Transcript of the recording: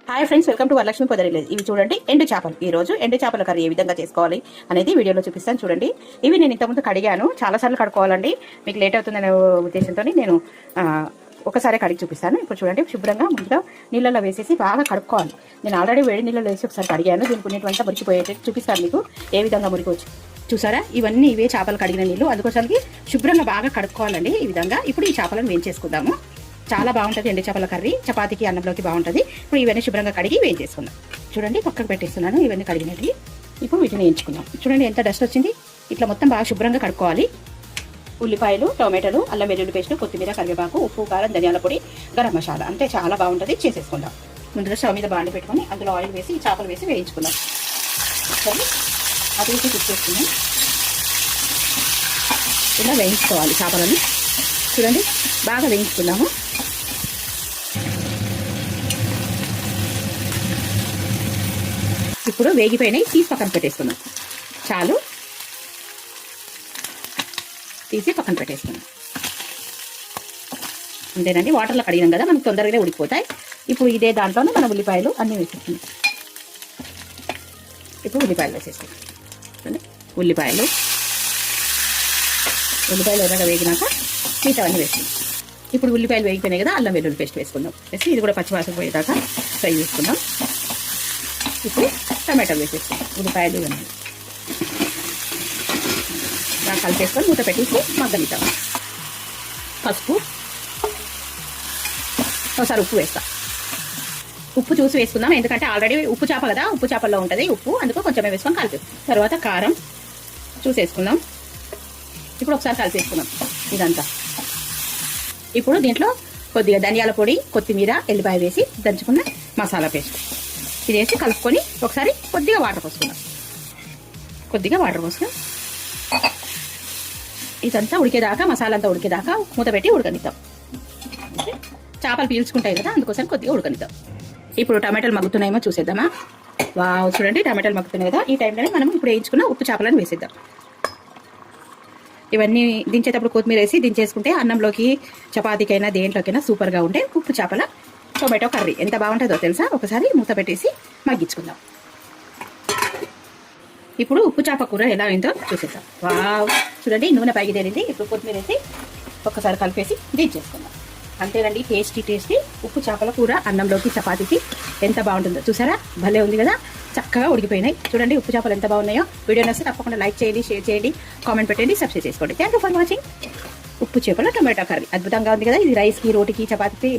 Hi friends, welcome to Varalakshmi Podari village. ఇవి చూడండి ఎండు చేపలు. ఈ రోజు ఎండు చేపల కర్రీ ఏ విధంగా చేసుకోవాలి అనేది వీడియోలో చూపిస్తాను చూడండి. ఇవి నేను ఇంతకుముందు కడిగాను, చాలాసార్లు కడుక్కోవాలండి, మీకు లేట్ అవుతుందనే ఉద్దేశంతో నేను ఒకసారి కడిగి చూపిస్తాను. ఇప్పుడు చూడండి, శుభ్రంగా ముందుగా నీళ్ళలో వేసేసి బాగా కడుక్కోవాలి. నేను ఆల్రెడీ వేడి నీళ్ళలో వేసి ఒకసారి కడిగాను. దీనికి ఉన్నటువంటి మురికిపోయేటట్టు చూపిస్తాను మీకు ఏ విధంగా మురికి చూసారా. ఇవన్నీ ఇవే చేపలు కడిగిన నీళ్ళు, అందుకోసానికి శుభ్రంగా బాగా కడుక్కోవాలండి ఈ విధంగా. ఇప్పుడు ఈ చేపలను వేయించేసుకుందాము. చాలా బాగుంటుంది ఎండు చేపల కర్రీ, చపాతీకి అన్నంలోకి బాగుంటుంది. ఇప్పుడు ఇవన్నీ శుభ్రంగా కడిగి వేయించేసుకుందాం. చూడండి, పక్కకు పెట్టేస్తున్నాను ఇవన్నీ కడిగినవి. ఇప్పుడు వీటిని వేయించుకుందాం. చూడండి ఎంత డస్ట్ వచ్చింది. ఇట్లా మొత్తం బాగా శుభ్రంగా కడుక్కోవాలి. ఉల్లిపాయలు, టొమాటోలు, అల్లం వెల్లుల్లి పేస్ట్, కొత్తిమీర, కరివేపాకు, ఉప్పు, కారం, ధనియాల పొడి, గరం మసాలా, అంతే చాలా బాగుంటుంది. చేసేసుకుందాం. ముందుగా స్టవ్ మీద బాండి పెట్టుకొని అందులో ఆయిల్ వేసి ఈ చేపలు వేసి వేయించుకుందాం. సరే, అది వేసి తీసుకుందాం. ఇలా వేయించుకోవాలి చేపలను. చూడండి, బాగా వేయించుకుందాము. ఇప్పుడు వేగిపోయినాయి, తీసి పక్కన పెట్టేసుకుందాం. చాలు, తీసి పక్కన పెట్టేసుకుందాం. అంతేనండి, వాటర్లో కడిగినాం కదా, మనకు తొందరగానే ఉడికిపోతాయి. ఇప్పుడు ఇదే దాంట్లోనే మనం ఉల్లిపాయలు అన్నీ వేసేసుకుందాం. ఇప్పుడు ఉల్లిపాయలు వేసేసుకుందాం. ఉల్లిపాయలు ఎర్రగా వేగినాక మిగతావన్నీ వేసుకుందాం. ఇప్పుడు ఉల్లిపాయలు వేగిపోయినాయి కదా, అల్లం వెల్లుల్లి పేస్ట్ వేసుకుందాం. వేసి ఇది కూడా పచ్చివాసన పోయేదాకా ఫ్రై చేసుకుందాం. ఇప్పుడు టమాటాలు వేసేసుకుందాం. ఉల్లిపాయలు ఇవన్నీ బాగా కలిపేసుకొని మూత పెట్టేసి మగ్గనిద్దాం. పసుపు, ఒకసారి ఉప్పు వేస్తాం. ఉప్పు చూసి వేసుకుందాం, ఎందుకంటే ఆల్రెడీ ఉప్పు చేప కదా, ఉప్పు చేపల్లో ఉంటుంది ఉప్పు, అందుకో కొంచెమే వేసుకొని కలిపి. తర్వాత కారం చూసేసుకుందాం. ఇప్పుడు ఒకసారి కలిపేసుకుందాం ఇదంతా. ఇప్పుడు దీంట్లో కొద్దిగా ధనియాల పొడి, కొత్తిమీర, ఎల్లిపాయ వేసి దంచుకున్న మసాలా పేస్ట్ ఇది వేసి కలుపుకొని ఒకసారి కొద్దిగా వాటర్ పోసుకుందాం. ఇదంతా ఉడికేదాకా, మసాలా అంతా ఉడికేదాకా మూత పెట్టి ఉడకనిద్దాం. చేపలు పీల్చుకుంటాయి కదా, అందుకోసం కొద్దిగా ఉడకనిద్దాం. ఇప్పుడు టమాటాలు మగ్గుతున్నాయేమో చూసేద్దామా. వావ్, చూడండి టమాటాలు మగ్గుతున్నాయి కదా. ఈ టైంలోనే మనం ఇప్పుడు వేయించుకున్న ఉప్పు చేపలను వేసేద్దాం. ఇవన్నీ దించేటప్పుడు కొత్తిమీర వేసి దించేసుకుంటే అన్నంలోకి, చపాతీకైనా, దేంట్లోకైనా సూపర్గా ఉంటే ఉప్పు చేపల టొమాటో కర్రీ ఎంత బాగుంటుందో తెలుసా. ఒకసారి మూత పెట్టేసి మగ్గించుకుందాం. ఇప్పుడు ఉప్పు చేప కూర ఎలా అయిందో చూసేద్దాం. వావ్, చూడండి నూనె పైకి తేలింది. ఇప్పుడు కొత్తిమీర వేసి ఒక్కసారి కలిపేసి దించేసుకుందాం. అంతేనండి, టేస్టీ ఉప్పు చేపల కూర అన్నంలోకి, చపాతీకి ఎంత బాగుంటుందో చూసారా. భలే ఉంది కదా, చక్కగా ఉడికిపోయినాయి. చూడండి ఉప్పు చేపలు ఎంత బాగున్నాయో. వీడియో నచ్చితే తప్పకుండా లైక్ చేయండి, షేర్ చేయండి, కామెంట్ పెట్టండి, సబ్స్క్రైబ్ చేసుకోండి. Thank you for watching. ఉప్పు చేపల టొమాటో కర్రీ అద్భుతంగా ఉంది కదా. ఇది రైస్కి, రోటీకి, చపాతీకి